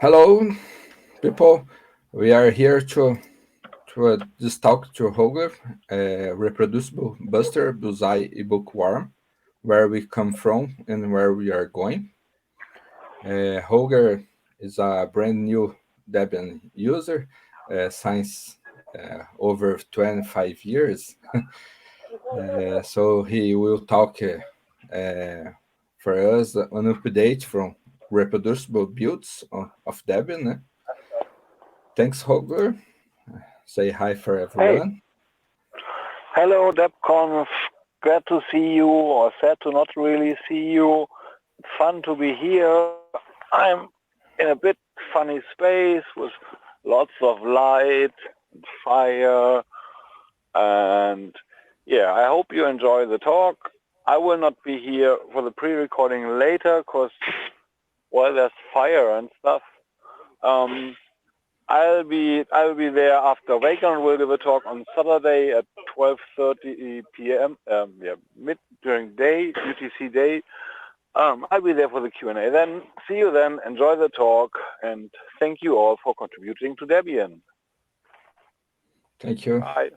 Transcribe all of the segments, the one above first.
Hello, people. We are here to just talk to Holger, Reproducible Buster, Bullseye Bookworm, where we come from and where we are going. Holger is a brand new Debian user since over 25 years. So he will talk for us an update from reproducible builds of Debian. Thanks, Holger. Say hi for Hey, everyone. hello DebConf. Glad to see you, or sad to not really see you. It's fun to be here. I'm in a bit funny space with lots of light and fire. And yeah, I hope you enjoy the talk. I will not be here for the pre-recording later because, well, there's fire and stuff. I'll be there after Wagon will give a talk on Saturday at 12:30 p.m. Mid during day UTC day. I'll be there for the Q&A. Then see you then. Enjoy the talk, and thank you all for contributing to Debian. Thank you. Bye.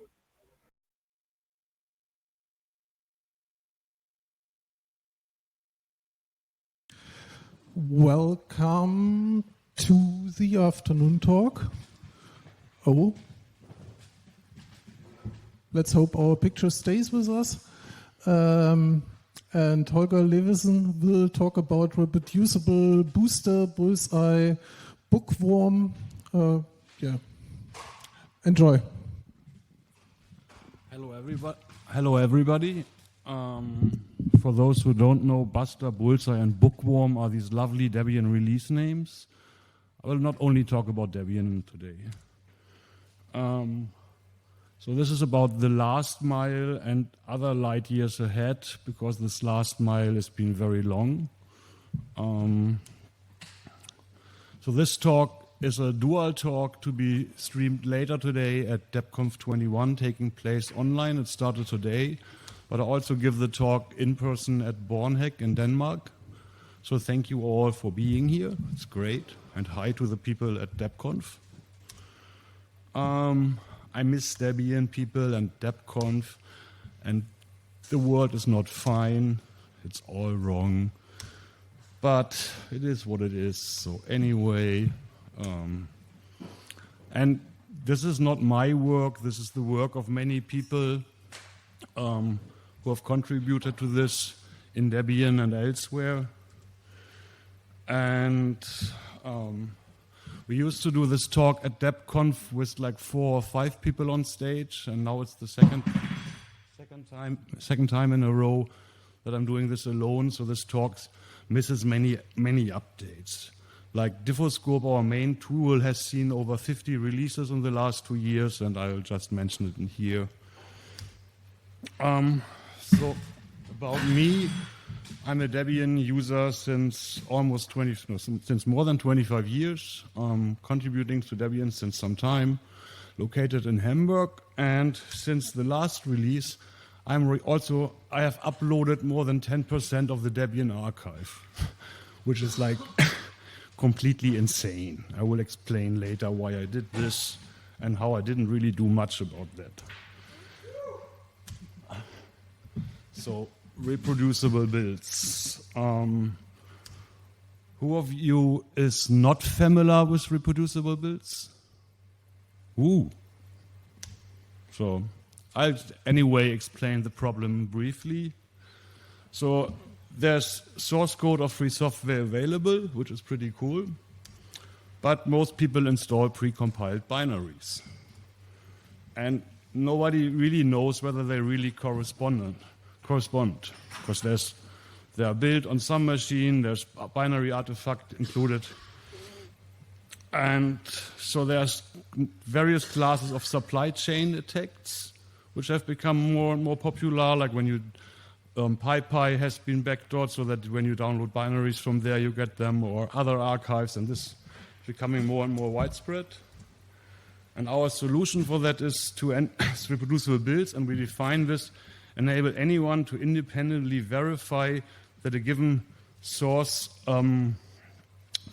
Welcome to the afternoon talk. Oh, let's hope our picture stays with us. And Holger Levsen will talk about Reproducible Buster, Bullseye Bookworm. Enjoy. Hello, everybody. For those who don't know, Buster, Bullseye, and Bookworm are these lovely Debian release names. I will not only talk about Debian today. So this is about the last mile and other light years ahead, because this last mile has been very long. So this talk is a dual talk to be streamed later today at DebConf 21, taking place online. It started today. But I also give the talk in person at Bornhæk in Denmark. So thank you all for being here. It's great. And hi to the people at DebConf. I miss Debian people and DebConf. And the world is not fine. It's all wrong. But it is what it is. So anyway, and this is not my work. This is the work of many people who have contributed to this in Debian and elsewhere. And we used to do this talk at DebConf with like 4 or 5 people on stage, and now it's the second time in a row that I'm doing this alone. So this talk misses many updates. Like Diffoscope, our main tool, has seen over 50 releases in the last 2 years, and I'll just mention it in here. So about me, I'm a Debian user since since more than 25 years, contributing to Debian since some time, located in Hamburg, and since the last release, I have uploaded more than 10% of the Debian archive, which is like completely insane. I will explain later why I did this and how I didn't really do much about that. So, reproducible builds. Who of you is not familiar with reproducible builds? Ooh. So, I'll anyway explain the problem briefly. So, there's source code of free software available, which is pretty cool. But most people install precompiled binaries. And nobody really knows whether they really correspond, because they are built on some machine, there's a binary artifact included. And so there's various classes of supply chain attacks, which have become more and more popular, like when you PyPy has been backdoored, so that when you download binaries from there, you get them, or other archives, and this is becoming more and more widespread. And our solution for that is to reproducible builds, and we define this, enable anyone to independently verify that a given source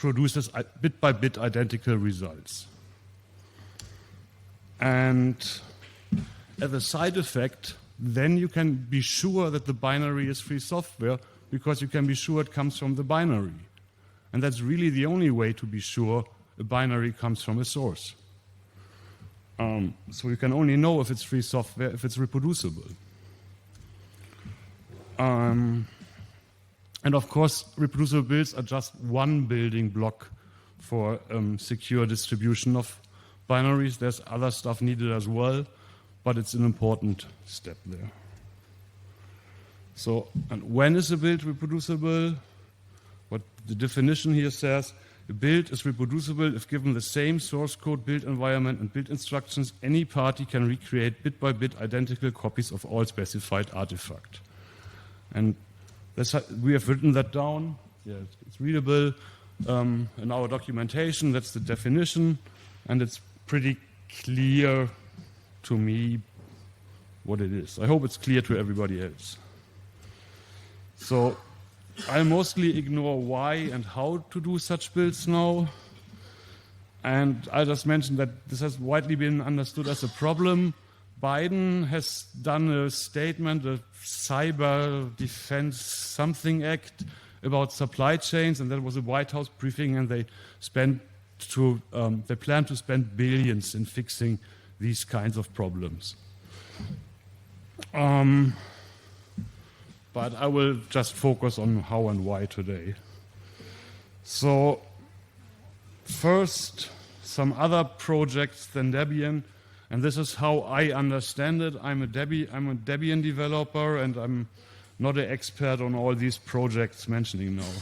produces bit-by-bit identical results. And as a side effect, then you can be sure that the binary is free software because you can be sure it comes from the binary. And that's really the only way to be sure a binary comes from a source. So you can only know if it's free software if it's reproducible. And of course, reproducible builds are just one building block for secure distribution of binaries. There's other stuff needed as well, but it's an important step there. So, and when is a build reproducible? What the definition here says, a build is reproducible if given the same source code, build environment, and build instructions, any party can recreate bit-by-bit identical copies of all specified artifact. And we have written that down. Yeah, it's readable in our documentation. That's the definition, and it's pretty clear to me what it is. I hope it's clear to everybody else. So I'll mostly ignore why and how to do such builds now. And I just mentioned that this has widely been understood as a problem. Biden has done a statement, a Cyber Defense Something Act about supply chains, and that was a White House briefing, and they plan to spend billions in fixing these kinds of problems. But I will just focus on how and why today. So first, some other projects than Debian, and this is how I understand it. I'm a Debian developer, and I'm not an expert on all these projects mentioning now.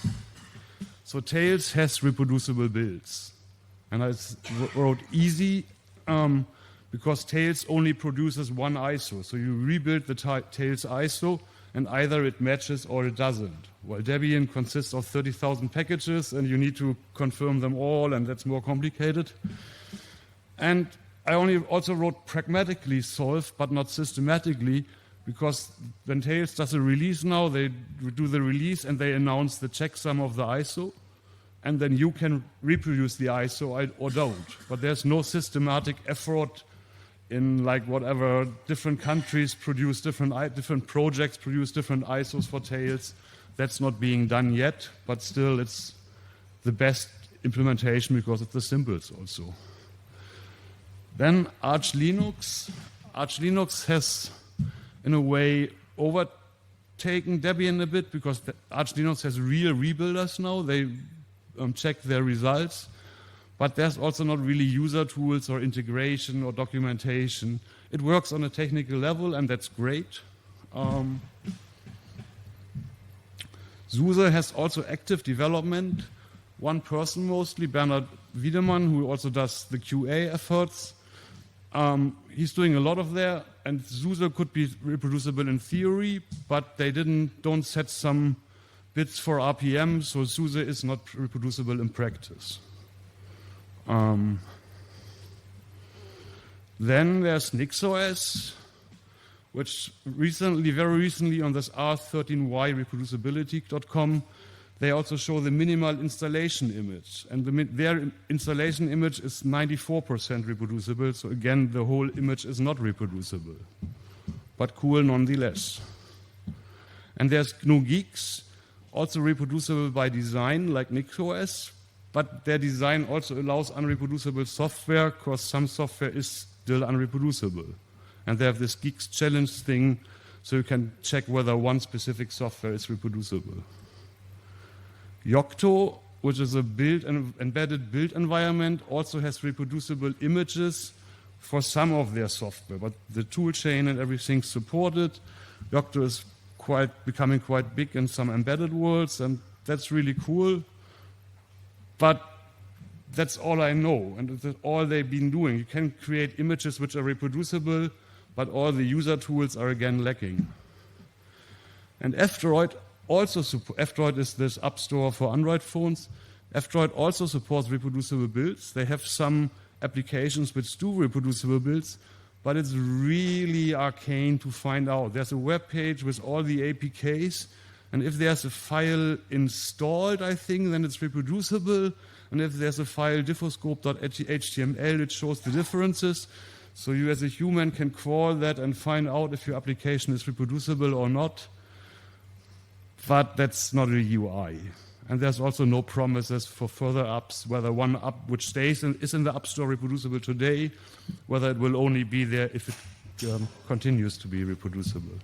So Tails has reproducible builds, and I wrote easy because Tails only produces one ISO. So you rebuild the Tails ISO, and either it matches or it doesn't. Well, Debian consists of 30,000 packages, and you need to confirm them all, and that's more complicated. And I also wrote pragmatically solve, but not systematically, because when Tails does a release now, they do the release and they announce the checksum of the ISO, and then you can reproduce the ISO or don't. But there's no systematic effort in like whatever different countries produce different projects produce different ISOs for Tails. That's not being done yet, but still it's the best implementation because it's the simplest also. Then Arch Linux. Arch Linux has, in a way, overtaken Debian a bit because Arch Linux has real rebuilders now. They check their results. But there's also not really user tools or integration or documentation. It works on a technical level, and that's great. SUSE has also active development. One person mostly, Bernhard Wiedemann, who also does the QA efforts. He's doing a lot of there, and SUSE could be reproducible in theory, but they don't set some bits for RPM, so SUSE is not reproducible in practice. Then there's NixOS, which very recently on this R13Y reproducibility.com, they also show the minimal installation image. And their installation image is 94% reproducible, so again, the whole image is not reproducible, but cool nonetheless. And there's GNU Geeks, also reproducible by design, like NixOS, but their design also allows unreproducible software because some software is still unreproducible. And they have this Geeks challenge thing, so you can check whether one specific software is reproducible. Yocto, which is a embedded build environment, also has reproducible images for some of their software, but the tool chain and everything supported. Yocto is becoming quite big in some embedded worlds, and that's really cool. But that's all I know, and that's all they've been doing. You can create images which are reproducible, but all the user tools are again lacking. And F-Droid is this app store for Android phones. F-Droid also supports reproducible builds. They have some applications which do reproducible builds, but it's really arcane to find out. There's a web page with all the APKs, And if there's a file installed, I think, then it's reproducible. And if there's a file diffoscope.html, it shows the differences. So you as a human can crawl that and find out if your application is reproducible or not. But that's not a UI. And there's also no promises for further apps, whether one app which is in the App Store reproducible today, whether it will only be there if it continues to be reproducible.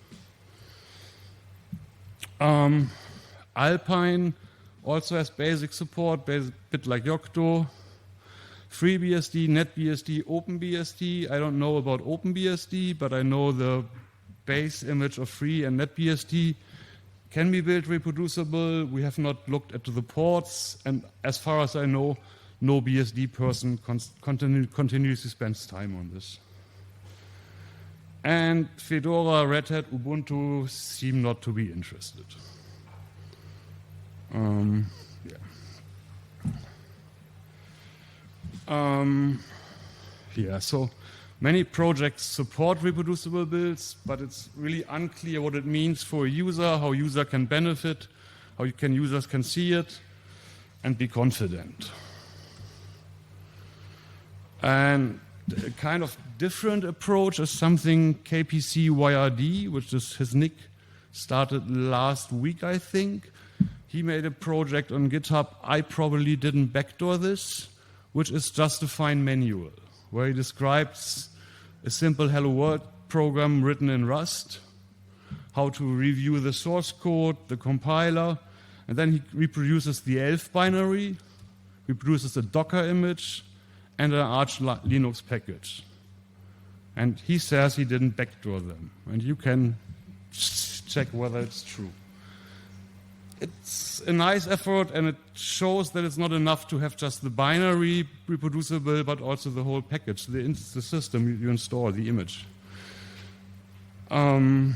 Alpine also has basic support, a bit like Yocto. FreeBSD, NetBSD, OpenBSD. I don't know about OpenBSD, but I know the base image of Free and NetBSD can be built reproducible. We have not looked at the ports, and as far as I know, no BSD person continuously spends time on this. And Fedora, Red Hat, Ubuntu seem not to be interested. So many projects support reproducible builds, but it's really unclear what it means for a user, how user can benefit, how users can see it, and be confident. And a kind of different approach is something KPC YRD, which is his nick, started last week, I think. He made a project on GitHub. I probably didn't backdoor this, which is just a fine manual, where he describes a simple Hello World program written in Rust, how to review the source code, the compiler, and then he reproduces the ELF binary, reproduces a Docker image, and an Arch Linux package. And he says he didn't backdoor them, and you can check whether it's true. It's a nice effort, and it shows that it's not enough to have just the binary reproducible, but also the whole package, the system you install, the image. And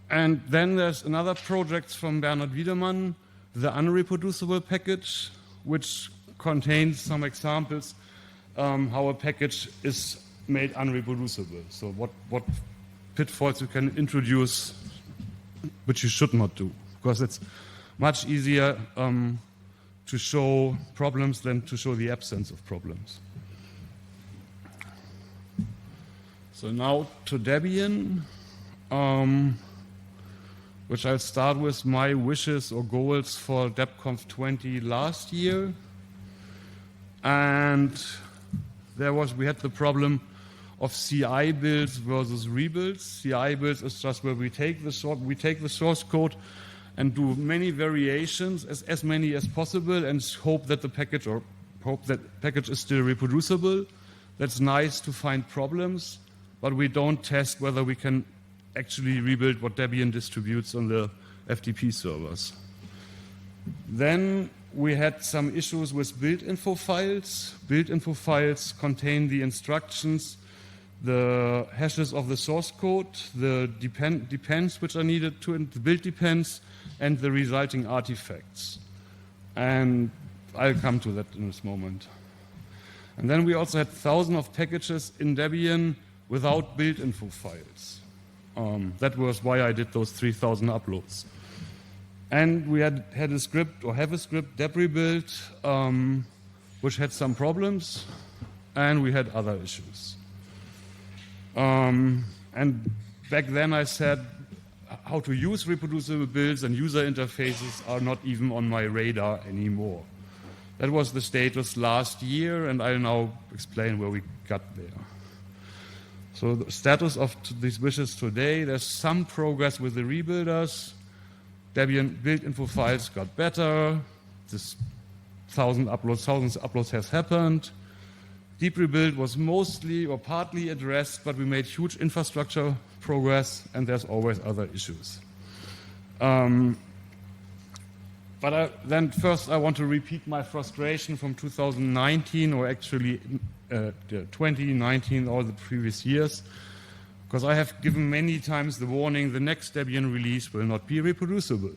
then there's another project from Bernhard Wiedemann, the unreproducible package, which contains some examples how a package is made unreproducible. So what pitfalls you can introduce, which you should not do, because it's much easier to show problems than to show the absence of problems. So now to Debian, which I'll start with my wishes or goals for DebConf 20 last year. And we had the problem of CI builds versus rebuilds. CI builds is just where we take the source code and do many variations, as many as possible, and hope that the package is still reproducible. That's nice to find problems, but we don't test whether we can actually rebuild what Debian distributes on the FTP servers. Then we had some issues with build info files. Build info files contain the instructions, the hashes of the source code, the depends which are needed to the build depends, and the resulting artifacts. And I'll come to that in this moment. And then we also had thousands of packages in Debian without build info files. That was why I did those 3,000 uploads. And we had a script, or have a script, debrebuild, which had some problems, and we had other issues. And back then I said how to use reproducible builds and user interfaces are not even on my radar anymore. That was the status last year, and I'll now explain where we got there. So the status of these wishes today, there's some progress with the rebuilders. Debian build info files got better. This thousands uploads has happened. Deep rebuild was mostly or partly addressed, but we made huge infrastructure progress, and there's always other issues. Then first I want to repeat my frustration from 2019, or actually 2019, all the previous years, because I have given many times the warning the next Debian release will not be reproducible.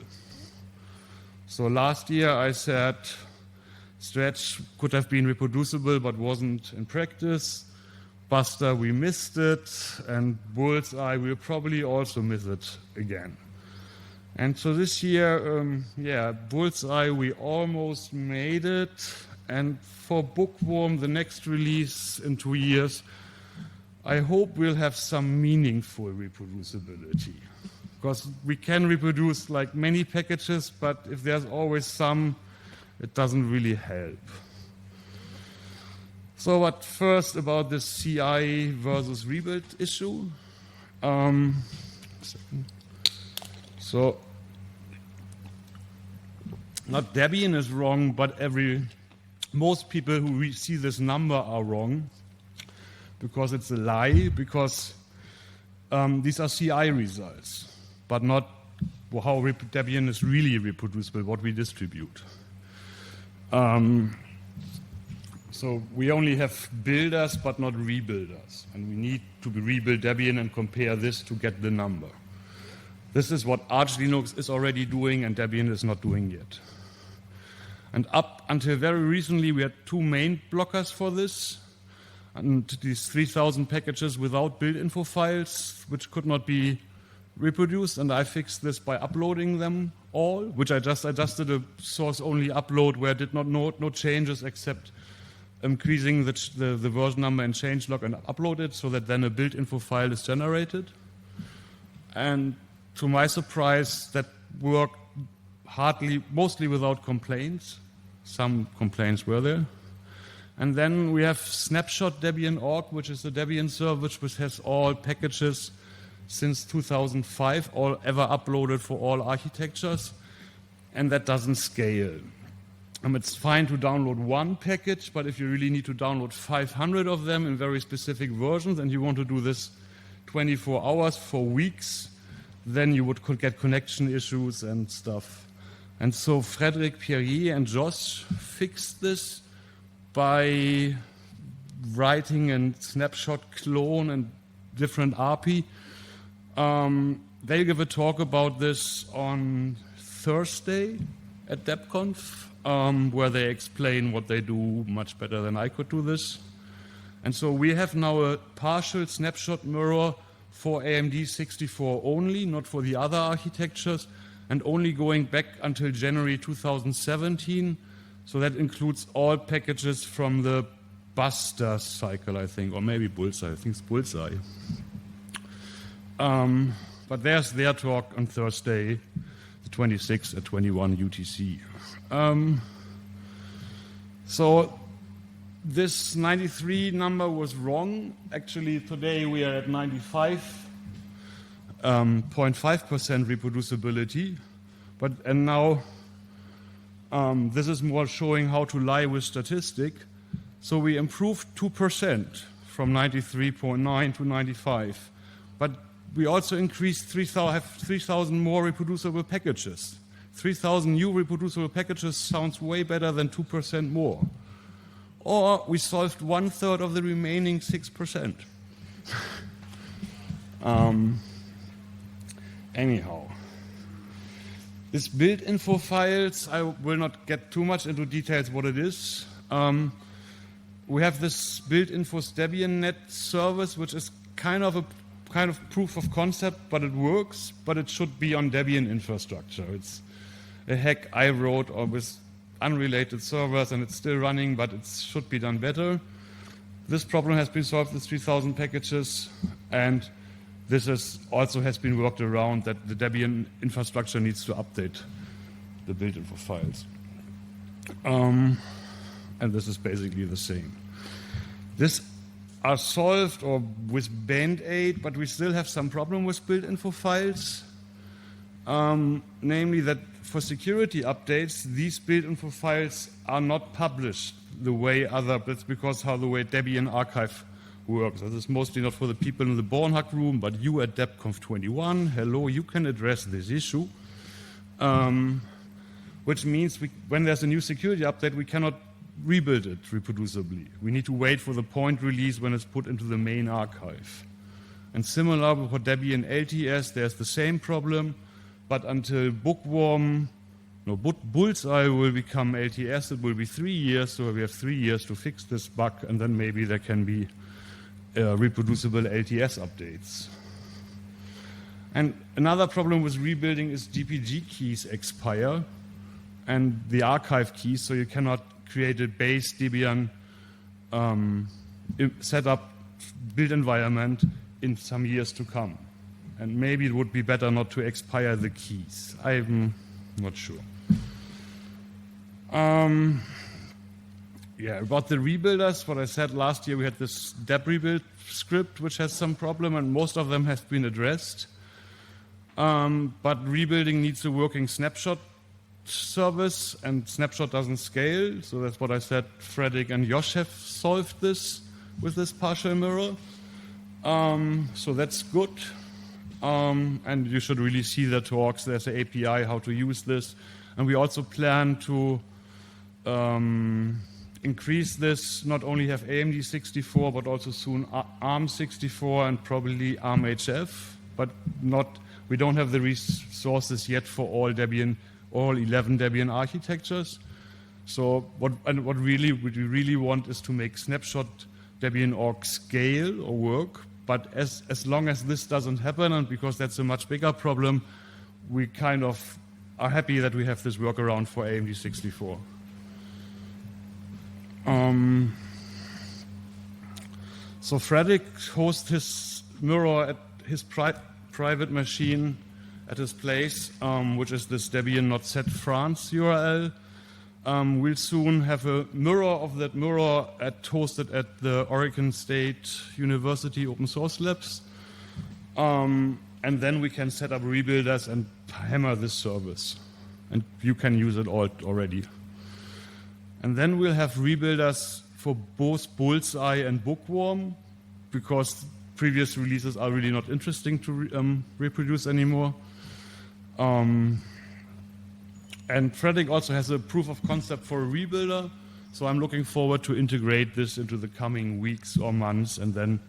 So last year I said Stretch could have been reproducible but wasn't in practice. Buster, we missed it, and Bullseye, we'll probably also miss it again. And so this year, Bullseye, we almost made it. And for Bookworm, the next release in 2 years, I hope we'll have some meaningful reproducibility. Because we can reproduce like many packages, but if there's always some, it doesn't really help. So what first about the CI versus rebuild issue? So not Debian is wrong, but most people who see this number are wrong because it's a lie, because these are CI results, but not how Debian is really reproducible, what we distribute. So we only have builders, but not rebuilders. And we need to rebuild Debian and compare this to get the number. This is what Arch Linux is already doing and Debian is not doing yet. And up until very recently, we had two main blockers for this. And these 3,000 packages without build info files, which could not be reproduced. And I fixed this by uploading them all, which I just adjusted a source-only upload where I did not no changes except increasing the version number and changelog and upload it so that then a build info file is generated. And to my surprise, that worked mostly without complaints. Some complaints were there. And then we have snapshot Debian.org, which is the Debian server, which has all packages since 2005, all ever uploaded for all architectures. And that doesn't scale. It's fine to download one package, but if you really need to download 500 of them in very specific versions and you want to do this 24 hours for weeks, then you would get connection issues and stuff. And so Frédéric Pierrier and Josh fixed this by writing a snapshot clone and different API. They'll give a talk about this on Thursday at DebConf. Where they explain what they do much better than I could do this. And so we have now a partial snapshot mirror for AMD 64 only, not for the other architectures, and only going back until January 2017. So that includes all packages from the Buster cycle, I think, or maybe Bullseye. I think it's Bullseye. But there's their talk on Thursday, the 26th at 21 UTC. So this 93 number was wrong. Actually, today we are at 95.5% reproducibility. And now this is more showing how to lie with statistic. So we improved 2% from 93.9 to 95. But we also increased 3,000 more reproducible packages. 3,000 new reproducible packages sounds way better than 2% more. Or we solved 1/3 of the remaining 6%. Anyhow, this build info files, I will not get too much into details what it is. We have this build info Debian net service, which is kind of proof of concept, but it works, but it should be on Debian infrastructure. It's a hack I wrote or with unrelated servers, and it's still running, but it should be done better. This problem has been solved with 3,000 packages, and this also has been worked around that the Debian infrastructure needs to update the build info files. And this is basically the same. This are solved or with Band-Aid, but we still have some problem with build info files. Namely that for security updates, these build info files are not published the way that's because how the way Debian archive works. This is mostly not for the people in the Bornhack room, but you at DebConf 21, hello, you can address this issue. Which means when there's a new security update, we cannot rebuild it reproducibly. We need to wait for the point release when it's put into the main archive. And similar for Debian LTS, there's the same problem. But until Bullseye will become LTS, it will be 3 years, so we have 3 years to fix this bug, and then maybe there can be reproducible LTS updates. And another problem with rebuilding is GPG keys expire and the archive keys, so you cannot create a base Debian setup build environment in some years to come. And maybe it would be better not to expire the keys. I'm not sure. Yeah, about the rebuilders, what I said last year, we had this deb rebuild script which has some problem, and most of them have been addressed. But rebuilding needs a working snapshot service, and snapshot doesn't scale. So that's what I said. Fredrik and Josh have solved this with this partial mirror. So that's good. And you should really see the talks. There's an API how to use this. And we also plan to increase this, not only have AMD 64, but also soon ARM 64 and probably ARM HF. But we don't have the resources yet for all 11 Debian architectures. So what we really want is to make snapshot Debian org scale or work. But as long as this doesn't happen, and because that's a much bigger problem, we kind of are happy that we have this workaround for AMD 64. So Fredrik hosts his mirror at his private machine at his place, which is this Debian not set France URL. We'll soon have a mirror of that mirror hosted at the Oregon State University Open Source Labs. And then we can set up rebuilders and hammer this service. And you can use it all already. And then we'll have rebuilders for both Bullseye and Bookworm, because previous releases are really not interesting to reproduce anymore. And Fredrik also has a proof of concept for a rebuilder, so I'm looking forward to integrate this into the coming weeks or months and then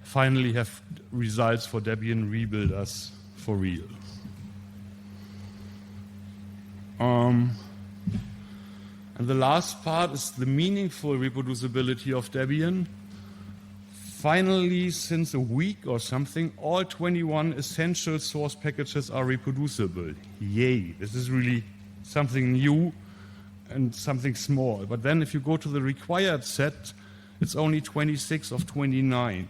finally have results for Debian rebuilders for real. And the last part is the meaningful reproducibility of Debian. Finally, since a week or something, all 21 essential source packages are reproducible. Yay, this is really something new and something small. But then if you go to the required set, it's only 26 of 29.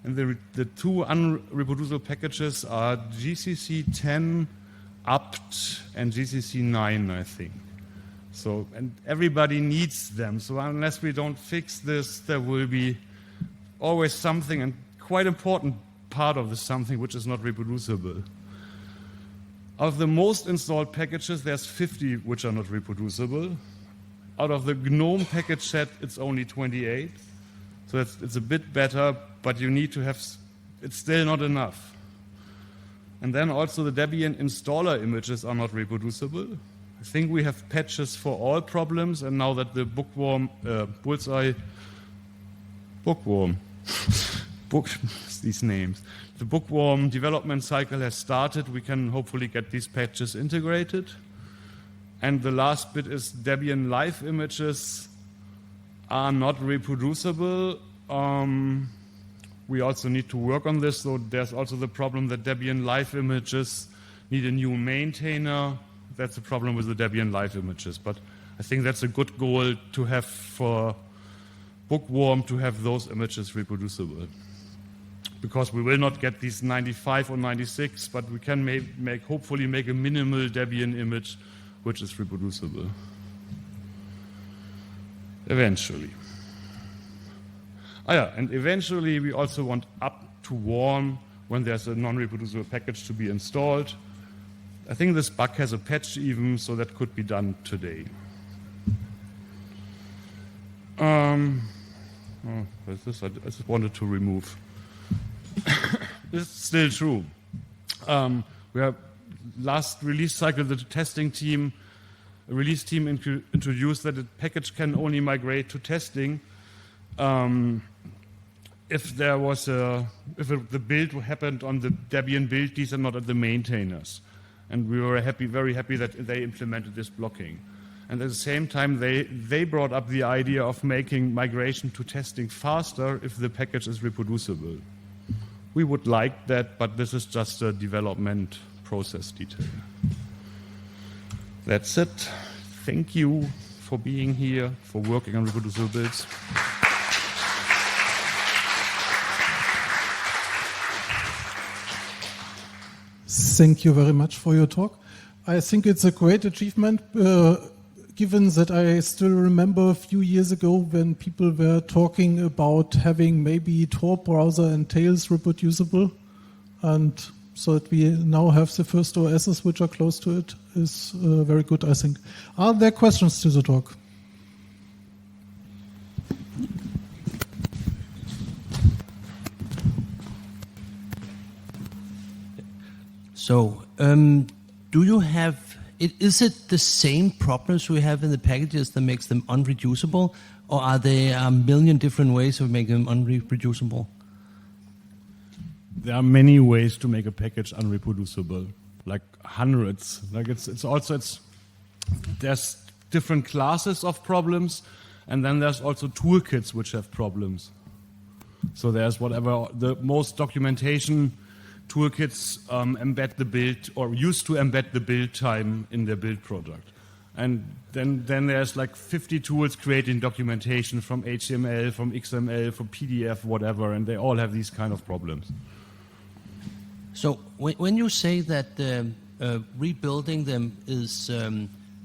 And the two unreproducible packages are GCC 10 apt and GCC 9, I think. So, and everybody needs them. So unless we don't fix this, there will be always something, and quite important part of this something, which is not reproducible. Of the most installed packages, there's 50 which are not reproducible. Out of the GNOME package set, it's only 28. So it's a bit better, but you need to have, it's still not enough. And then also the Debian installer images are not reproducible. I think we have patches for all problems, and now that the Bullseye Bookworm, these names. The Bookworm development cycle has started. We can hopefully get these patches integrated. And the last bit is Debian live images are not reproducible. We also need to work on this. So there's also the problem that Debian live images need a new maintainer. That's a problem with the Debian live images. But I think that's a good goal to have for Bookworm, to have those images reproducible. Because we will not get these 95 or 96, but we can hopefully make a minimal Debian image which is reproducible. Eventually. And eventually we also want up to warm when there's a non-reproducible package to be installed. I think this bug has a patch even, so that could be done today. What is this? I just wanted to remove. It's still true. We have last release cycle, the testing team, release team introduced that a package can only migrate to testing if the build happened on the Debian build and not at the maintainers. And we were very happy that they implemented this blocking. And at the same time, they brought up the idea of making migration to testing faster if the package is reproducible. We would like that, but this is just a development process detail. That's it. Thank you for being here, for working on reproducible builds. Thank you very much for your talk. I think it's a great achievement, given that I still remember a few years ago when people were talking about having maybe Tor browser and Tails reproducible, and so that we now have the first OSs which are close to it is very good, I think. Are there questions to the talk? So, do you have, is it the same problems we have in the packages that makes them unreproducible, or are there a million different ways of making them unreproducible? There are many ways to make a package unreproducible, like hundreds. Like there's different classes of problems, and then there's also toolkits which have problems. So there's whatever the most documentation toolkits embed the build or used to embed the build time in their build product. And then there's like 50 tools creating documentation from HTML, from XML, from PDF, whatever, and they all have these kind of problems. So when you say that rebuilding them is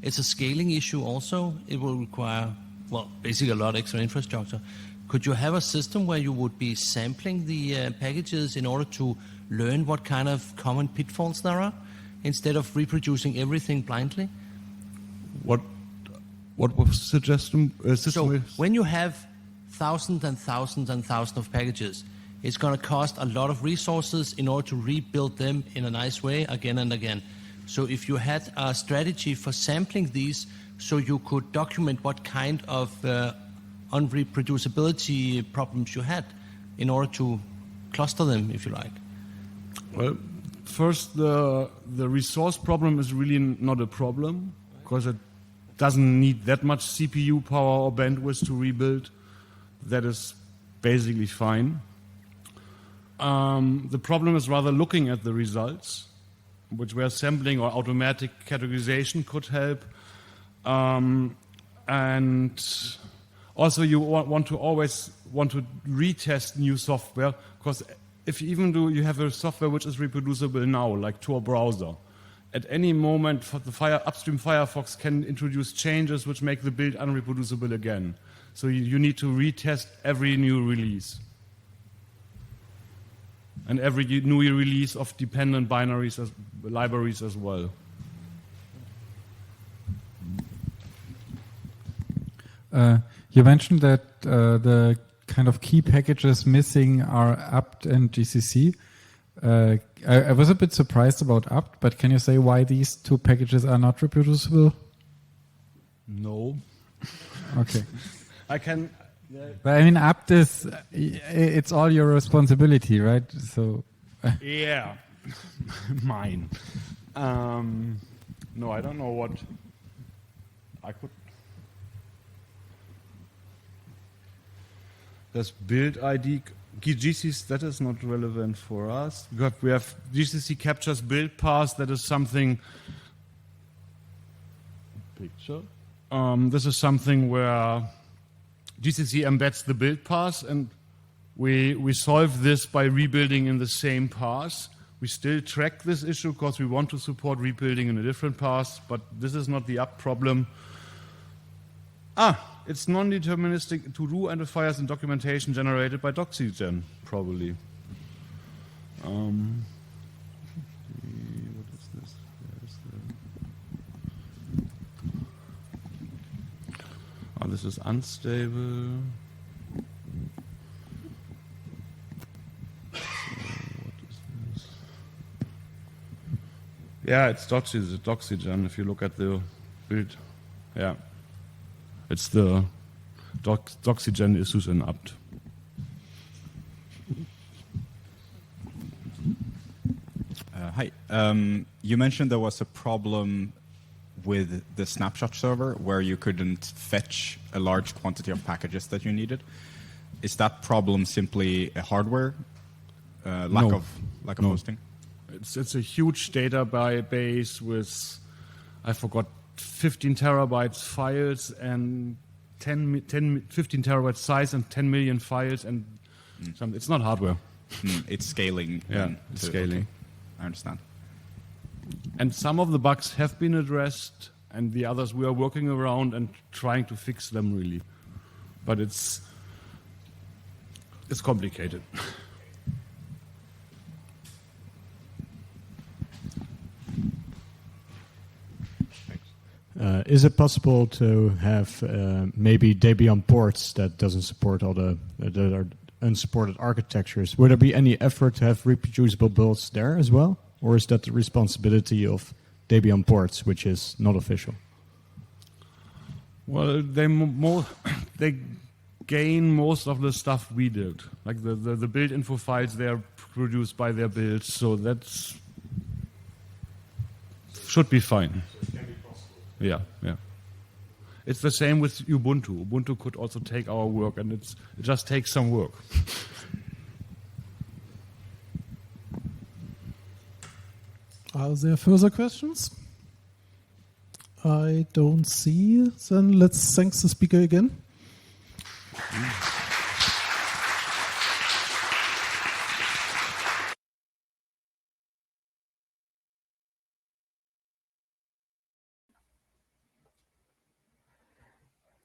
it's a scaling issue also, it will require, well, basically a lot of extra infrastructure. Could you have a system where you would be sampling the packages in order to learn what kind of common pitfalls there are, instead of reproducing everything blindly? What was the system? So when you have thousands and thousands and thousands of packages, it's going to cost a lot of resources in order to rebuild them in a nice way again and again. So if you had a strategy for sampling these, so you could document what kind of unreproducibility problems you had in order to cluster them, if you like. Well, first, the resource problem is really not a problem, because it doesn't need that much CPU power or bandwidth to rebuild. That is basically fine. The problem is rather looking at the results, which where sampling or automatic categorization could help. And also you always want to retest new software, because if even though you have a software which is reproducible now, like Tor browser, at any moment the upstream Firefox can introduce changes which make the build unreproducible again. So you need to retest every new release. And every new release of dependent binaries, libraries as well. You mentioned that the kind of key packages missing are apt and GCC. I was a bit surprised about apt, but can you say why these two packages are not reproducible? No. Okay. I can. But I mean, apt is, it's all your responsibility, right? So. Yeah. Mine. No, I don't know what I could. There's build ID. GCC, that is not relevant for us. We have GCC captures build path. That is something. Picture. This is something where GCC embeds the build path, and we solve this by rebuilding in the same path. We still track this issue because we want to support rebuilding in a different path, but this is not the up problem. It's non-deterministic to-do identifiers and documentation generated by Doxygen, probably. What is this? This is unstable. So what is this? Yeah, it's Doxygen. If you look at the build, yeah. It's the Doxygen issues in apt. Hi. You mentioned there was a problem with the snapshot server where you couldn't fetch a large quantity of packages that you needed. Is that problem simply a hardware lack of hosting? It's a huge database with, I forgot, 15 terabytes files and 15 terabyte size and 10 million files, and it's not hardware. It's scaling. Yeah, it's scaling. Okay. I understand. And some of the bugs have been addressed, and the others we are working around and trying to fix them really. But it's complicated. Is it possible to have maybe Debian ports that doesn't support all the that are unsupported architectures? Would there be any effort to have reproducible builds there as well, or is that the responsibility of Debian ports, which is not official? Well, they gain most of the stuff we did, like the build info files. They are produced by their builds, so that's should be fine. Yeah. It's the same with Ubuntu. Ubuntu could also take our work, and it just takes some work. Are there further questions? I don't see. Then let's thank the speaker again.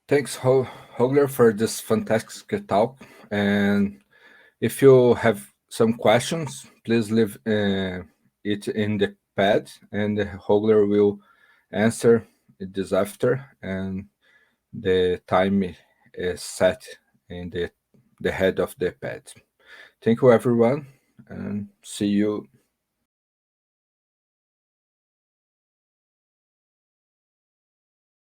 Thanks, Holger, for this fantastic talk. And if you have some questions, please leave it in the pad, and Holger will answer this after. And the time is set in the head of the pad. Thank you, everyone, and see you